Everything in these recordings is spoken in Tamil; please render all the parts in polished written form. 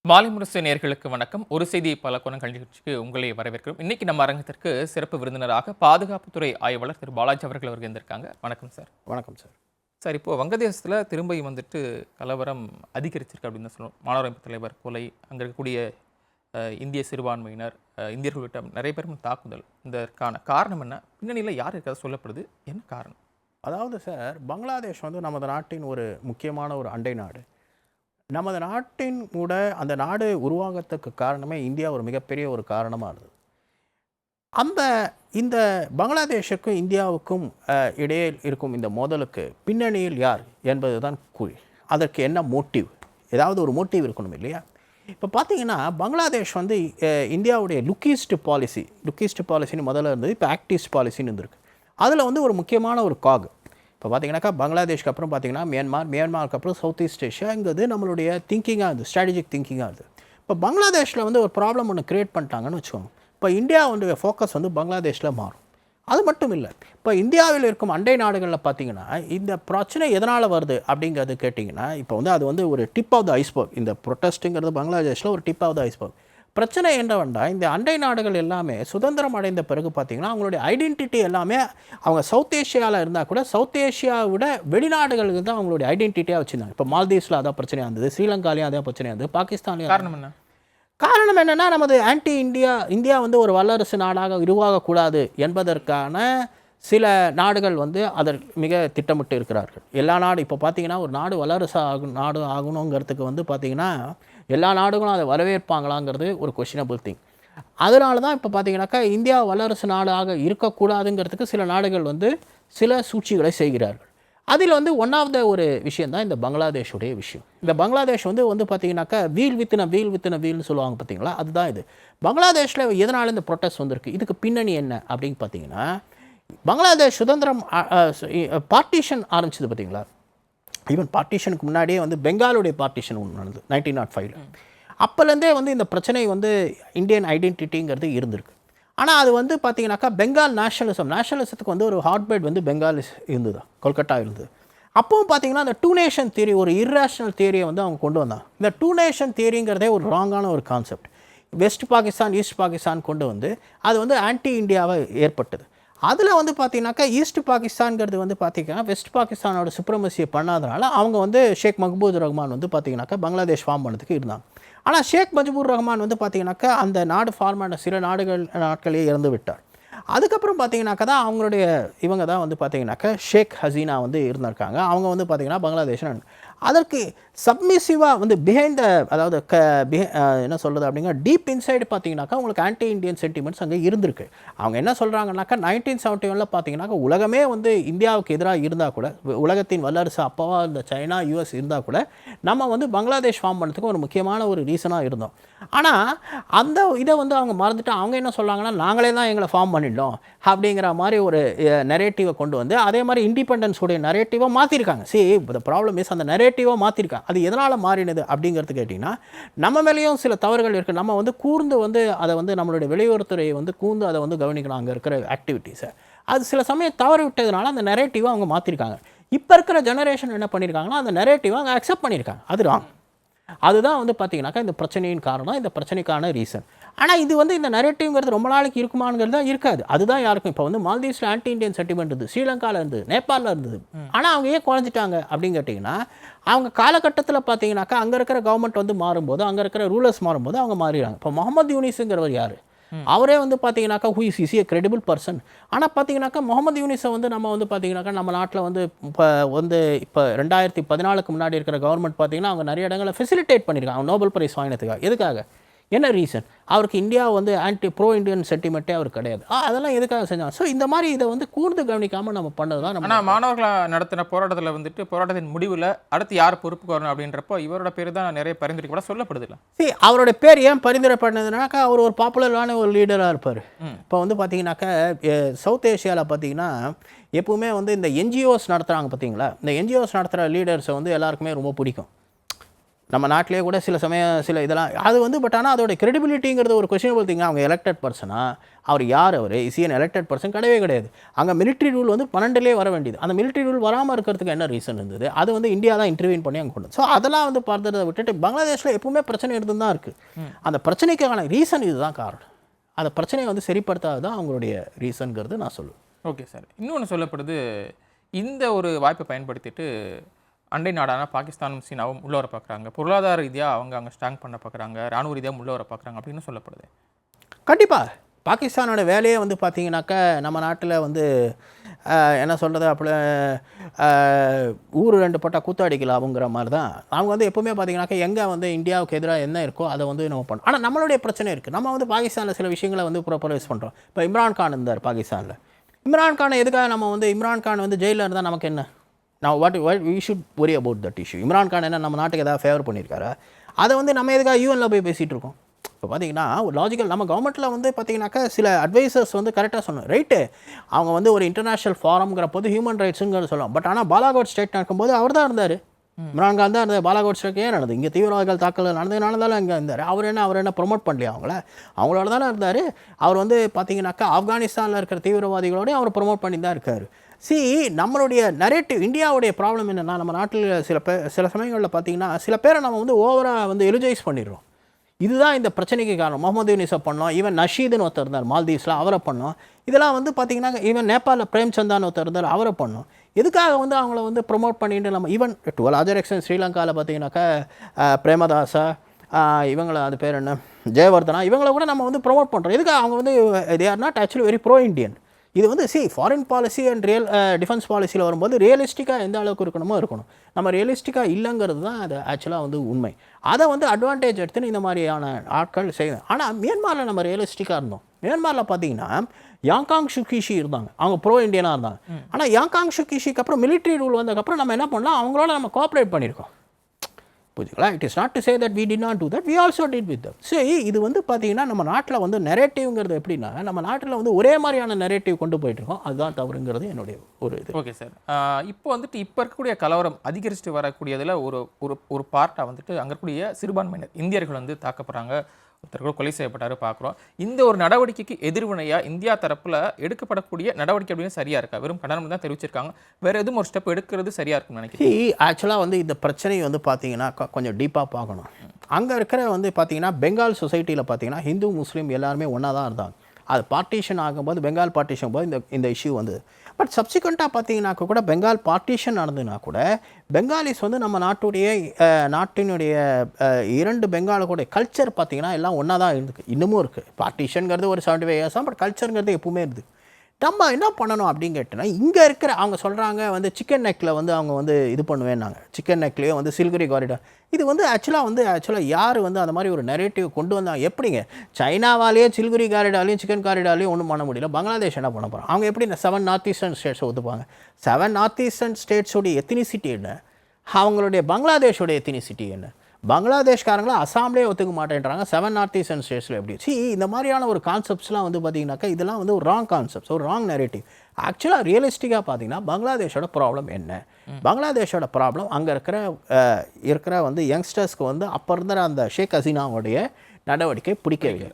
மாலை முரசு நேயர்களுக்கு வணக்கம். ஒரு செய்தி பல கோணம் நிகழ்ச்சிக்கு உங்களை வரவேற்கிறோம். இன்னைக்கு நம்ம அரங்கத்திற்கு சிறப்பு விருந்தினராக பாதுகாப்புத்துறை ஆய்வாளர் திரு பாலாஜி அவர்கள் இருந்திருக்காங்க. வணக்கம் சார். வணக்கம் சார். சார், இப்போ வங்கதேசத்தில் திரும்ப கலவரம் அதிகரிச்சிருக்கு அப்படின்னு தான் சொல்லணும். மாணவர் அமைப்பு தலைவர் கொலை, அங்கே இருக்கக்கூடிய இந்திய சிறுபான்மையினர், இந்தியர்கள் உள்ளிட்ட நிறைய பேரும் தாக்குதல். இதற்கான காரணம் என்ன? பின்னணியில் யார் இருக்கிறத சொல்லப்படுது? என்ன காரணம்? அதாவது சார், பங்களாதேஷ் நமது நாட்டின் ஒரு முக்கியமான ஒரு அண்டை நாடு. நமது நாட்டின் கூட அந்த நாடு உருவாகத்துக்கு காரணமே இந்தியா ஒரு மிகப்பெரிய ஒரு காரணமாக இருந்தது. இந்த பங்களாதேஷுக்கும் இந்தியாவுக்கும் இடையே இருக்கும் இந்த மோதலுக்கு பின்னணியில் யார் என்பது தான் குறி. அதற்கு என்ன மோட்டிவ்? ஏதாவது ஒரு மோட்டிவ் இருக்கணும் இல்லையா? இப்போ பார்த்தீங்கன்னா, பங்களாதேஷ் இந்தியாவுடைய லுக்கிஸ்ட் பாலிசின்னு முதல்ல இருந்தது. இப்போ ஆக்டிஸ்ட் பாலிசின்னு இருந்திருக்கு. அதில் ஒரு முக்கியமான ஒரு காகு. இப்போ பார்த்தீங்கன்னாக்கா, பங்களாதேஷ்க்கு அப்புறம் பார்த்தீங்கன்னா மியான்மாருக்கு அப்புறம் சவுத் ஈஸ்ட் ஏஷியாங்கிறது நம்மளுடைய திங்கிங்காக இருந்தது, ஸ்ட்ராட்டஜிக் திங்கிங்காக இருந்தது. இப்போ பங்களாதேஷில் ஒரு ப்ராப்ளம் ஒன்று க்ரியேட் பண்ணிட்டாங்கன்னு வச்சுக்கோங்க. இப்போ இந்தியாவுடைய ஃபோக்கஸ் பங்களாதேஷில் மாறும். அது மட்டும் இல்லை, இப்போ இந்தியாவில் இருக்கும் அண்டை நாடுகளில் பார்த்தீங்கன்னா இந்த பிரச்சனை எதனால் வருது அப்படிங்கிறது கேட்டிங்கன்னா, இப்போ அது ஒரு டிப் ஆஃப் த ஐஸ்பர்க். இந்த ப்ரொட்டஸ்ட்டுங்கிறது பங்களாதேஷில் ஒரு டிப் ஆஃப் த ஐஸ்பர்க். பிரச்சனை என்னவென்றால், இந்த அண்டை நாடுகள் எல்லாமே சுதந்திரம் அடைந்த பிறகு பார்த்திங்கன்னா அவங்களுடைய ஐடென்டிட்டி எல்லாமே அவங்க சவுத் ஏஷியாவில் இருந்தால் கூட சவுத் ஏஷியாவை விட வெளிநாடுகளுக்கு தான் அவங்களுடைய ஐடென்டிட்டியாக வச்சுருந்தாங்க. இப்போ மால்தீவ்ஸில் அதான் பிரச்சனையாக இருந்தது, ஸ்ரீலங்காலையும் அதே பிரச்சனையாக இருந்தது, பாகிஸ்தான்லையும். காரணம் என்னென்னா, நமது ஆன்டி இந்தியா ஒரு வல்லரசு நாடாக உருவாகக்கூடாது என்பதற்கான சில நாடுகள் அதற்கு மிக திட்டமிட்டு இருக்கிறார்கள். எல்லா நாடும் இப்போ பார்த்திங்கன்னா, ஒரு நாடு வல்லரசு நாடு ஆகணுங்கிறதுக்கு பார்த்திங்கன்னா எல்லா நாடுகளும் அதை வரவேற்பாங்களாங்கிறது ஒரு கொஸ்டினபிள் திங். அதனால தான் இப்போ பார்த்திங்கனாக்கா, இந்தியா வல்லரசு நாடாக இருக்கக்கூடாதுங்கிறதுக்கு சில நாடுகள் சில சூழ்ச்சிகளை செய்கிறார்கள். அதில் ஒன் ஆஃப் த ஒரு விஷயம் தான் இந்த பங்களாதேஷுடைய விஷயம். இந்த பங்களாதேஷ் பார்த்திங்கனாக்கா, வீல் வித்தின வீல்னு சொல்லுவாங்க பார்த்திங்களா, அதுதான் இது. பங்களாதேஷில் எதனால் இந்த ப்ரொட்டஸ்ட் வந்திருக்கு, இதுக்கு பின்னணி என்ன அப்படின்னு பார்த்திங்கன்னா, பங்களாதேஷ் சுதந்திரம் பார்ட்டிஷன் ஆரம்பிச்சது பார்த்திங்களா. ஈவன் பார்ட்டிஷனுக்கு முன்னாடியே பெங்காலுடைய பார்ட்டிஷன் ஒன்று நடந்தது 1905. அப்போலேருந்தே இந்த பிரச்சனை இந்தியன் ஐடென்டிட்டிங்கிறது இருந்திருக்கு. ஆனால் அது பார்த்திங்கனாக்கா, பெங்கால் நேஷனலிசத்துக்கு ஒரு ஹாட்பேட் பெங்கால் இருந்தது, கொல்கட்டா இருந்தது. அப்பவும் பார்த்திங்கன்னா, அந்த 2 நேஷன் தியரி, ஒரு இர்ரேஷனல் தியரியை அவங்க கொண்டு வந்தாங்க. இந்த 2 நேஷன் தியரிங்கிறதே ஒரு ராங்கான ஒரு concept. West Pakistan, east Pakistan கொண்டு அது ஆன்டி இந்தியாவை ஏற்பட்டது. அதில் பார்த்திங்கனாக்கா, ஈஸ்ட் பாகிஸ்தான்கிறது பார்த்திங்கன்னா வெஸ்ட் பாகிஸ்தானோட சுப்ரமசியை பண்ணாதனால அவங்க ஷேக் மஹ்பூர் ரஹ்மான் பார்த்திங்கனாக்கா பங்களாதேஷ் ஃபார்ம் பண்ணதுக்கு இருந்தாங்க. ஆனால் ஷேக் மஜ்பூர் ரஹ்மான் பார்த்திங்கனாக்கா அந்த நாடு ஃபார்ம் பண்ண சில நாட்களே இறந்து விட்டார். அதுக்கப்புறம் பார்த்திங்கனாக்கா தான் அவங்களுடைய இவங்க தான் பார்த்திங்கனாக்கா ஷேக் ஹசீனா இருந்திருக்காங்க. அவங்க பார்த்திங்கன்னா பங்களாதேஷ் அதற்கு சப்மிசிவாக பிஹைண்ட் த, அதாவது என்ன சொல்கிறது அப்படின்னா, டீப் இன்சைடு பார்த்திங்கனாக்கா உங்களுக்கு ஆன்டி இண்டியன் சென்டிமெண்ட்ஸ் அங்கே இருந்திருக்கு. அவங்க என்ன சொல்கிறாங்கனாக்கா, 1971 பார்த்திங்கனாக்கா உலகமே இந்தியாவுக்கு எதிராக இருந்தால் கூட, உலகத்தின் வல்லரசு அப்போவா இந்த சைனா யூஎஸ் இருந்தால் கூட, நம்ம பங்களாதேஷ் ஃபார்ம் பண்ணுறதுக்கு ஒரு முக்கியமான ஒரு ரீசனாக இருந்தோம். ஆனால் அந்த இதை அவங்க மறந்துட்டு அவங்க என்ன சொல்கிறாங்கன்னா, நாங்களே தான் எங்களை ஃபார்ம் பண்ணிட்டோம் அப்படிங்கிற மாதிரி ஒரு நரேட்டிவை கொண்டு அதே மாதிரி இண்டிபெண்டன்ஸுடைய நரேட்டிவை மாற்றிருக்காங்க. த ப்ராப்ளம் இஸ், அந்த நரேட்டிவை மாற்றிருக்காங்க. அது எதனால் மாறினது அப்படிங்கிறது கேட்டிங்கன்னா, நம்ம மேலேயும் சில தவறுகள் இருக்குது. நம்ம கூர்ந்து அதை நம்மளுடைய வெளியுறவுத்துறை கூர்ந்து அதை கவனிக்கணும். அங்கே இருக்கிற ஆக்டிவிட்டீஸை அது சில சமயம் தவறு விட்டதுனால அந்த நரேட்டிவை அவங்க மாற்றிருக்காங்க. இப்போ இருக்கிற ஜெனரேஷன் என்ன பண்ணியிருக்காங்கன்னா, அந்த நரேட்டிவை அவங்க அக்செப்ட் பண்ணியிருக்காங்க. அது ராங். அதுதான் பார்த்திங்கனாக்கா இந்த பிரச்சனையின் காரணம், இந்த பிரச்சனைக்கான ரீசன். ஆனால் இது இந்த நரேட்டிவ்ங்கிறது ரொம்ப நாளைக்கு இருக்குமாங்கிறது தான் இருக்காது. அதுதான் யாருக்கும். இப்போ மால்தீவ்ஸில் ஆன்டி இண்டியன் சென்டிமெண்ட் இருந்தது, ஸ்ரீலங்காவில் இருந்தது, நேபாளில் இருந்தது. ஆனால் அவங்க ஏன் குறைஞ்சிட்டாங்க அப்படின்னு கேட்டிங்கன்னா, அவங்க காலகட்டத்தில் பார்த்திங்கனாக்கா அங்கே இருக்கிற கவர்மெண்ட் மாறும்போது, அங்கே இருக்கிற ரூலர்ஸ் மாறும்போது அவங்க மாறிடுறாங்க. இப்போ முகமது யூனிஸுங்கிறவர் யார்? அவரே பார்த்திங்கனாக்கா who is a credible person. ஆனால் பார்த்திங்கனாக்கா முகமது யூனிஸை நம்ம பார்த்திங்கனாக்கா நம்ம நாட்டில் இப்போ 2014 முன்னாடி இருக்கிற கவர்மெண்ட் பார்த்திங்கன்னா அவங்க நிறைய இடங்களில் ஃபெசிலிட்டேட் பண்ணியிருக்காங்க. அவங்க நோபல் பிரைஸ் வாங்கினதுக்காக. எதுக்காக? என்ன ரீசன்? அவருக்கு இந்தியா ஆன்டி ப்ரோ இண்டியன் சென்டிமெண்ட்டே அவர் கிடையாது. அதெல்லாம் எதுக்காக செஞ்சாங்க? ஸோ இந்த மாதிரி இதை கூர்ந்து கவனிக்காமல் நம்ம பண்ணது தான். ஆனால் மாணவர்களாக நடத்தின போராட்டத்தில் போராட்டத்தின் முடிவில் அடுத்து யார் பொறுப்புக்கு வரணும் அப்படின்றப்போ இவரோட பேர் தான் நிறைய பரிந்துரை கூட சொல்லப்படுது. அவரோட பேர் ஏன் பரிந்துரை பண்ணதுனாக்கா, அவர் ஒரு பாப்புலரான ஒரு லீடராக இருப்பார். இப்போ பார்த்தீங்கன்னாக்கா, சவுத் ஏஷியாவில் பார்த்தீங்கன்னா எப்பவுமே இந்த என்ஜிஓஸ் நடத்துகிறாங்க பார்த்தீங்களா, இந்த என்ஜிஓஸ் நடத்துகிற லீடர்ஸை எல்லாருக்குமே ரொம்ப பிடிக்கும். நம்ம நாட்டிலே கூட சில சமயம் சில இதெல்லாம் அது வந்து பட் ஆனால் அதோட கிரெடிபிலிட்டிங்கிறது ஒரு கொஸ்டினபிள் திங். அவங்க எலெக்டட் பர்சனா, அவர் யார், அவர் இசிஎன் எலெக்டட் பர்சன் கிடையவே கிடையாது. அங்கே மிலிட்ரி ரூல் வந்து 12லே வர வேண்டியது. அந்த மிலிட்ரி ரூல் வராமல் இருக்கிறதுக்கு என்ன ரீசன் இருந்தது? அது வந்து இந்தியா தான் இன்டர்வீன் பண்ணி அங்கே கொண்டு. ஸோ அதெல்லாம் வந்து பார்த்துறதை விட்டுட்டு பங்களாதேஷில் எப்பவுமே பிரச்சனை இருந்து தான் இருக்குது. அந்த பிரச்சனைக்கான ரீசன் இதுதான் காரணம். அந்த பிரச்சனையை வந்து சரிப்படுத்தாது தான் அவங்களுடைய ரீசன்கிறது நான் சொல்லுவேன். Okay sir. இன்னொன்று சொல்லப்படுது, இந்த ஒரு வாய்ப்பை பயன்படுத்திட்டு அண்டை நாடான பாகிஸ்தானும் சீனாவும் உள்ள வர பார்க்குறாங்க, பொருளாதார ரீதியாக அவங்க அங்கே ஸ்ட்ராங் பண்ண பார்க்குறாங்க, ராணுவ ரீதியாக உள்ள வர பார்க்குறாங்க அப்படின்னு சொல்லப்படுது. கண்டிப்பாக பாகிஸ்தானோட வேலையே வந்து பார்த்தீங்கன்னாக்கா நம்ம நாட்டில் வந்து என்ன சொல்கிறது, அப்படி ஊர் 2 போட்டால் கூத்தாடிக்கலாம்ங்கிற மாதிரி தான். அவங்க வந்து எப்போவுமே பார்த்தீங்கன்னாக்கா எங்கே வந்து இந்தியாவுக்கு எதிராக என்ன இருக்கோ அதை வந்து நம்ம பண்ணோம். ஆனால் நம்மளுடைய பிரச்சனை இருக்குது. நம்ம வந்து பாகிஸ்தானில் சில விஷயங்களை வந்து ப்ரொபரைஸ் பண்ணுறோம். இப்போ இம்ரான் கான் இருந்தார் பாகிஸ்தானில். இம்ரான் கானை எதுக்காக நம்ம வந்து இம்ரான் கான் வந்து ஜெயிலில் இருந்தால் நமக்கு என்ன? நான் what we should worry about that issue. Imran Khan என்ன நம்ம நாட்டுக்கு எதாவது ஃபேவர் பண்ணியிருக்காரா? அதை வந்து நம்ம எதுக்காக யூஎனில் போய் பேசிகிட்டு இருக்கோம்? இப்போ பார்த்தீங்கன்னா ஒரு லாஜிக்கல் நம்ம கவர்மெண்ட்டில் வந்து பார்த்தீங்கன்னாக்கா சில அட்வைசர்ஸ் வந்து கரெக்டாக சொன்னோம், ரைட்டு. அவங்க வந்து ஒரு இன்டர்நேஷ்னல் ஃபாரம்ங்கிற போது ஹியூமன் ரைட்ஸுங்கிற சொல்லலாம். பட் ஆனால் பாலாகோட் ஸ்டேட் நடக்கும்போது அவர் தான் இருந்தார், இம்ரான் கான் தான் இருந்தார். பாலாகோட் ஸ்டேட் ஏன் நடந்தது? இங்கே தீவிரவாதிகள் தாக்கல் நடந்ததுனால இங்கே இருந்தார். அவர் என்ன ப்ரொமோட் பண்ணலையா அவங்களோட தானே இருந்தார். அவர் வந்து பார்த்தீங்கன்னாக்கா ஆப்கானிஸ்தானில் இருக்கிற தீவிரவாதிகளோடய அவர் ப்ரொமோட் பண்ணி தான் இருக்கார். நம்மளுடைய நரேட்டிவ் இந்தியாவுடைய ப்ராப்ளம் என்னென்னா, நம்ம நாட்டில் சில சமயங்களில் பார்த்தீங்கன்னா சில பேரை நம்ம வந்து ஓவராக வந்து எலிஜைஸ் பண்ணிடுறோம். இதுதான் இந்த பிரச்சனைக்கு காரணம். முகமது யூனிஸை பண்ணோம், ஈவன் நஷீதுன்னு ஒருத்தர் இருந்தார் மால்தீவ்ஸில், அவரை பண்ணோம். இதெல்லாம் வந்து பார்த்திங்கன்னா ஈவன் நேபாளில் பிரேம்சந்தான்னு ஒருத்தர் இருந்தார், அவரை பண்ணோம். எதுக்காக வந்து அவங்கள வந்து ப்ரொமோட் பண்ணிட்டு நம்ம ஈவன் டு லார்ஜர் எக்ஸ்டென்ட் ஸ்ரீலங்காவில் பார்த்தீங்கன்னாக்கா பிரேமதாசா, இவங்கள அது பேர் என்ன, ஜெயவர்தனா, இவங்கள கூட நம்ம வந்து ப்ரொமோட் பண்ணுறோம். எதுக்காக? அவங்க வந்து they are not actually very bro Indian. இது வந்து ஃபாரின் பாலிசி அண்ட் டிஃபென்ஸ் பாலிசியில் வரும்போது ரியலிஸ்டிக்காக எந்த அளவுக்கு இருக்கணுமோ இருக்கணும். நம்ம ரியலிஸ்டிக்காக இல்லைங்கிறது தான் அது ஆக்சுவலாக வந்து உண்மை. அதை வந்து அட்வான்டேஜ் எடுத்துன்னு இந்த மாதிரியான ஆட்கள் செய்யணும். ஆனால் மியான்மரில் நம்ம ரியலிஸ்டிக்காக இருந்தோம். மியான்மரில் பார்த்தீங்கன்னா யாங்காங் ஷுகிஷி இருந்தாங்க, அவங்க ப்ரோ இண்டியனாக இருந்தாங்க. ஆனால் யாங்காங் ஷுகிஷிக்கு அப்புறம் மிலிட்ரி ரூல் வந்ததுக்கப்புறம் நம்ம என்ன பண்ணலாம், அவங்களோட நம்ம கோஆப்ரேட் பண்ணியிருக்கோம். புரிஞ்சுங்களா? It is not to say that we did not do that, we also did with them. So இது வந்து பார்த்தீங்கன்னா நம்ம நாட்டில் வந்து நெரேட்டிவ்ங்கிறது எப்படின்னா, நம்ம நாட்டில் வந்து ஒரே மாதிரியான நெரேட்டிவ் கொண்டு போயிட்டுருக்கோம். அதுதான் தவறுங்கிறது என்னுடைய ஒரு இது. Okay sir. இப்போ வந்துட்டு இப்போ இருக்கக்கூடிய கலவரம் அதிகரிச்சுட்டு வரக்கூடியதில் ஒரு ஒரு ஒரு பார்ட்டாக வந்துட்டு அங்கே இருக்கக்கூடிய சிறுபான்மையினர் இந்தியர்கள் வந்து தாக்கப்படுறாங்க, ஒருத்தர் கூட கொலை செய்யப்பட்டாரு பார்க்குறோம். இந்த ஒரு நடவடிக்கைக்கு எதிர்வினையாக இந்தியா தரப்பில் எடுக்கப்படக்கூடிய நடவடிக்கை அப்படின்னு சரியாக இருக்கா? வெறும் கண்டனம் தான் தெரிவிச்சிருக்காங்க, வேறு எதுவும் ஒரு ஸ்டெப் எடுக்கிறது சரியாக இருக்குன்னு நினைக்கிறேன். ஆக்சுவலாக வந்து இந்த பிரச்சனை வந்து பார்த்தீங்கன்னா கொஞ்சம் டீப்பாக பார்க்கணும். அங்கே இருக்கிற வந்து பார்த்தீங்கன்னா பெங்கால் சொசைட்டியில் பார்த்தீங்கன்னா ஹிந்து முஸ்லீம் எல்லாருமே ஒன்றா தான் இருந்தாங்க. அது பார்ட்டிஷன் ஆகும்போது, பெங்கால் பார்ட்டிஷன் போது இந்த இஷ்யூ வந்து, பட் சப்சிக்வெண்ட்டாக பார்த்தீங்கன்னாக்க கூட பெங்கால் பார்ட்டிஷன் நடந்துன்னா கூட பெங்காலிஸ் வந்து நம்ம நாட்டினுடைய 2 பெங்காலுடைய கல்ச்சர் பார்த்தீங்கன்னா எல்லாம் ஒன்றா தான் இருந்துக்கு, இன்னமும் இருக்குது. பார்ட்டிஷனுங்கிறது ஒரு 75 years தான், பட் கல்ச்சருங்கிறது எப்பவுமே இருக்குது. நம்ம என்ன பண்ணணும் அப்படின்னு கேட்டோன்னா, இங்கே இருக்கிற அவங்க சொல்கிறாங்க வந்து சிக்கன் நெக்கில் வந்து அவங்க வந்து இது பண்ணுவேன்னாங்க, சிக்கன் நெக்லேயே வந்து சில்குரி காரிடார். இது வந்து ஆக்சுவலாக யார் வந்து அந்த மாதிரி ஒரு நெரேட்டிவ் கொண்டு வந்தாங்க? எப்படிங்க சைனாவாலேயே சில்குரி காரிடார்லையும் சிக்கன் காரிடார்லையும் ஒன்றும் பண்ண முடியல, பங்களாதேஷ் என்ன பண்ண போகிறோம்? அவங்க எப்படி இந்த 7 நார்த் ஈஸ்டர்ன் ஸ்டேட்ஸை ஒத்துப்பாங்க? 7 நார்த் ஈஸ்டர்ன் ஸ்டேட்ஸோடைய எத்தினிசிட்டி என்ன, அவங்களுடைய பங்களாதேஷோடைய எத்தினிசிட்டி என்ன? பங்களாதேஷ்காரங்களும் அசாம்லேயே ஒத்துக்க மாட்டேன்றாங்க, 7 நார்த் ஈஸ்டர்ன் ஸ்டேட்ஸில் எப்படி? இந்த மாதிரியான ஒரு கான்செப்ட்ஸ்லாம் வந்து பார்த்தீங்கன்னாக்கா இதெல்லாம் வந்து ஒரு ராங் கான்செப்ட்ஸ், ஒரு ராங் நெரேட்டிவ். ஆக்சுவலாக ரியலிஸ்டிக்காக பார்த்தீங்கன்னா பங்களாதேஷோட ப்ராப்ளம் என்ன? பங்களாதேஷோட ப்ராப்ளம் அங்கே இருக்கிற வந்து யங்ஸ்டர்ஸ்க்கு வந்து அப்போ இருந்த அந்த ஷேக் ஹசீனாவுடைய நடவடிக்கை பிடிக்கவில்லை.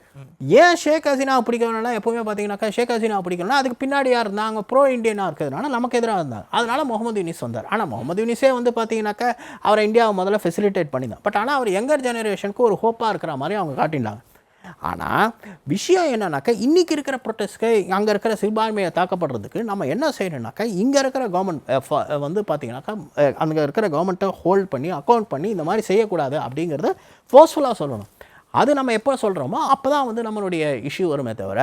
ஏன் ஷேக் ஹசீனா பிடிக்கணும்னா, எப்போவுமே பார்த்தீங்கன்னாக்கா ஷேக் ஹசீனா பிடிக்கணும்னா அதுக்கு பின்னாடி யார் இருந்தாங்க? ப்ரோ இண்டியனாக இருக்கிறதுனால நமக்கு எதிராக இருந்தாங்க. அதனால் முகமது யூனிஸ் வந்தார். ஆனால் முகமது யூனிஸே வந்து பார்த்தீங்கன்னாக்கா அவரை இந்தியாவை முதல்ல ஃபெசிலிட்டேட் பண்ணிதான். பட் ஆனால் அவர் யங்கர் ஜெனரேஷனுக்கு ஒரு ஹோப்பாக இருக்கிற மாதிரி அவங்க காட்டினாங்க. ஆனால் விஷயம் என்னன்னாக்கா, இன்றைக்கி இருக்கிற ப்ரொட்டஸ்ட்க்கு அங்கே இருக்கிற சிறுபான்மையை தாக்கப்படுறதுக்கு நம்ம என்ன செய்யணும்னாக்கா, இங்கே இருக்கிற கவர்மெண்ட் வந்து பார்த்தீங்கன்னாக்கா அங்கே இருக்கிற கவர்மெண்ட்டை ஹோல்ட் பண்ணி அக்கௌண்ட் பண்ணி இந்த மாதிரி செய்யக்கூடாது அப்படிங்கிறத ஃபோர்ஸ்ஃபுல்லாக சொல்லணும். அது நம்ம எப்போ சொல்கிறோமோ அப்போ தான் வந்து நம்மளுடைய இஷ்யூ வருமே தவிர,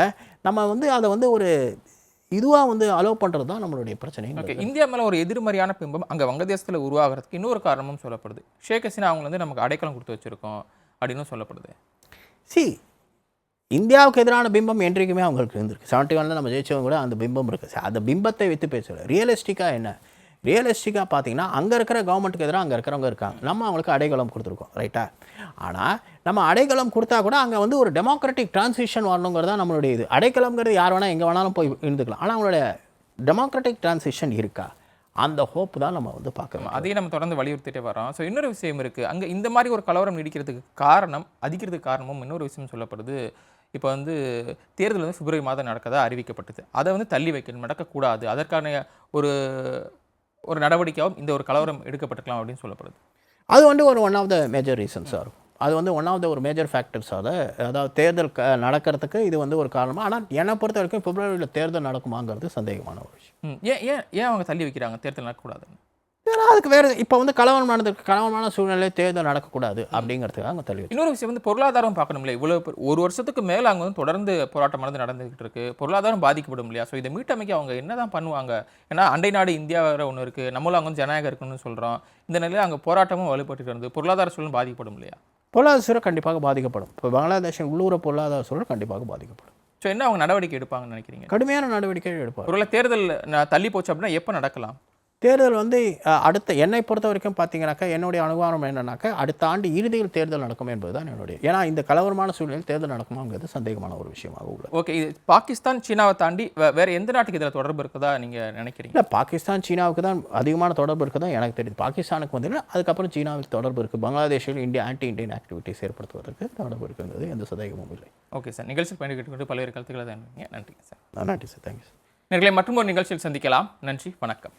நம்ம வந்து அதை வந்து ஒரு இதுவாக வந்து அலோவ் பண்ணுறது தான் நம்மளுடைய பிரச்சனை. ஓகே, இந்தியா மேலே ஒரு எதிர்மறையான பிம்பம் அங்கே வங்கதேசத்தில் உருவாகிறதுக்கு இன்னொரு காரணமும் சொல்லப்படுது. ஷேக் ஹசீனா அவங்க வந்து நமக்கு அடைக்கலம் கொடுத்து வச்சுருக்கோம் அப்படின்னு சொல்லப்படுது. இந்தியாவுக்கு எதிரான பிம்பம் என்றைக்குமே அவங்களுக்கு இருந்திருக்கு. 71 நம்ம ஜெயிச்சவங்க கூட அந்த பிம்பம் இருக்குது. அந்த பிம்பத்தை வைத்து பேசல. ரியலிஸ்டிக்காக என்ன? ரியலிஸ்டிக்காக பார்த்தீங்கன்னா அங்கே இருக்கிற கவர்மெண்ட்டுக்கு எதிராக அங்கே இருக்கிறவங்க இருக்காங்க, நம்ம அவங்களுக்கு அடைக்கலம் கொடுத்துருக்கோம், ரைட்டா? ஆனால் நம்ம அடைக்கலம் கொடுத்தா கூட அங்கே வந்து ஒரு டெமோக்ராட்டிக் டிரான்சிஷன் வரணுங்கிறது தான் நம்மளுடைய இது. அடைக்கலம்ங்கிறது யார் வேணால் எங்கே வேணாலும் போய் இருந்துக்கலாம். ஆனால் அவங்களுடைய டெமோக்ராட்டிக் டிரான்சிஷன் இருக்கா? அந்த ஹோப் தான் நம்ம வந்து பார்க்கணும். அதையும் நம்ம தொடர்ந்து வலியுறுத்திட்டே வரோம். ஸோ இன்னொரு விஷயம் இருக்குது, அங்கே இந்த மாதிரி ஒரு கலவரம் நீடிக்கிறதுக்கு காரணம், அதிகிறதுக்கு காரணமும் இன்னொரு விஷயம் சொல்லப்படுது. இப்போ வந்து தேர்தல் வந்து பிப்ரவரி மாதம் நடக்கதா அறிவிக்கப்பட்டது. அதை வந்து தள்ளி வைக்கணும், நடக்கக்கூடாது. அதற்கான ஒரு ஒரு நடவடிக்கையாகவும் இந்த ஒரு கலவரம் எடுக்கப்பட்டிருக்கலாம் அப்படின்னு சொல்லப்படுது. அது வந்து ஒன் ஆஃப் த மேஜர் ரீசன்ஸாக இருக்கும். அது வந்து ஒன் ஆஃப் த ஒரு மேஜர் ஃபேக்டர்ஸாக, அதாவது தேர்தல் நடக்கிறதுக்கு இது வந்து ஒரு காரணமாக. ஆனால் என்னை பொறுத்த வரைக்கும் பிப்ரவரியில் தேர்தல் நடக்குமாங்கிறது சந்தேகமான ஒரு விஷயம். ஏன் ஏன் ஏன் அவங்க தள்ளி வைக்கிறாங்க தேர்தல் நடக்கக்கூடாதுன்னு? ஏன்னா அதுக்கு வேறு இப்போ வந்து கலவரமான சூழ்நிலை தேர்தல் நடக்கக்கூடாது அப்படிங்கிறதுக்காக அவங்க தள்ளி வச்சு. இன்னொரு விஷயம் வந்து பொருளாதாரம் பார்க்கணும் இல்லையா? இவ்வளோ ஒரு வருஷத்துக்கு மேலே அங்கே வந்து தொடர்ந்து போராட்டமானது நடந்துகிட்டு இருக்கு. பொருளாதாரம் பாதிக்கப்படும் இல்லையா? ஸோ இதை மீட்டமைக்க அவங்க என்ன தான் பண்ணுவாங்க? ஏன்னா அண்டை நாடு இந்தியா வேறு ஒன்று இருக்குது, நம்மளும் அங்கே வந்து ஜனநாயகம் இருக்குன்னு சொல்கிறோம். இந்த நிலையில் அங்கே போராட்டமும் வலுப்பட்டு இருந்து பொருளாதார சூழலும் பாதிக்கப்படும் இல்லையா? பொருளாதார சூழல் கண்டிப்பாக பாதிக்கப்படும். இப்போ பங்களாதேஷின் உள்ளூர பொருளாதார சூழல் கண்டிப்பாக பாதிக்கப்படும். ஸோ என்ன அவங்க நடவடிக்கை எடுப்பாங்கன்னு நினைக்கிறீங்க? கடுமையான நடவடிக்கைகள் எடுப்பார். ஒருவேளை தேர்தல் தள்ளி போச்சு அப்படின்னா எப்போ நடக்கலாம்? தேர்தல் வந்து அடுத்த என்னை பொறுத்த வரைக்கும் பார்த்தீங்கன்னாக்கா, என்னுடைய அனுமானம் என்னன்னாக்கா, அடுத்த ஆண்டு இறுதியில் தேர்தல் நடக்கும் என்பது தான் என்னுடைய. ஏன்னா இந்த கலவரமான சூழ்நிலையில் தேர்தல் நடக்குமாங்கிறது சந்தேகமான ஒரு விஷயமாக உள்ளது. ஓகே, இது பாகிஸ்தான் சீனாவை தாண்டி வேற எந்த நாட்டுக்கு இதில் தொடர்பு இருக்குதா நீங்கள் நினைக்கிறீங்க? இல்லை, பாகிஸ்தான் சீனாவுக்கு தான் அதிகமான தொடர்பு இருக்குதான் எனக்கு தெரியுது. பாகிஸ்தானுக்கு வந்து அதுக்கப்புறம் சீனாவுக்கு தொடர்பு இருக்குது. பங்களாதேஷில் ஆன்டி இண்டியன் ஆக்டிவிட்டிஸ் ஏற்படுத்துவதற்கு தொடர்பு இருக்குங்கிறது எந்த சந்தேகமும் இல்லை. ஓகே சார், நிகழ்ச்சியில் பயணிக்கிட்டு பல்வேறு கருத்துக்களை தான். நன்றி சார். நன்றி சார், தேங்க்யூ சார். நேயர்களே, மற்றும் ஒரு நிகழ்ச்சியில் சந்திக்கலாம். நன்றி, வணக்கம்.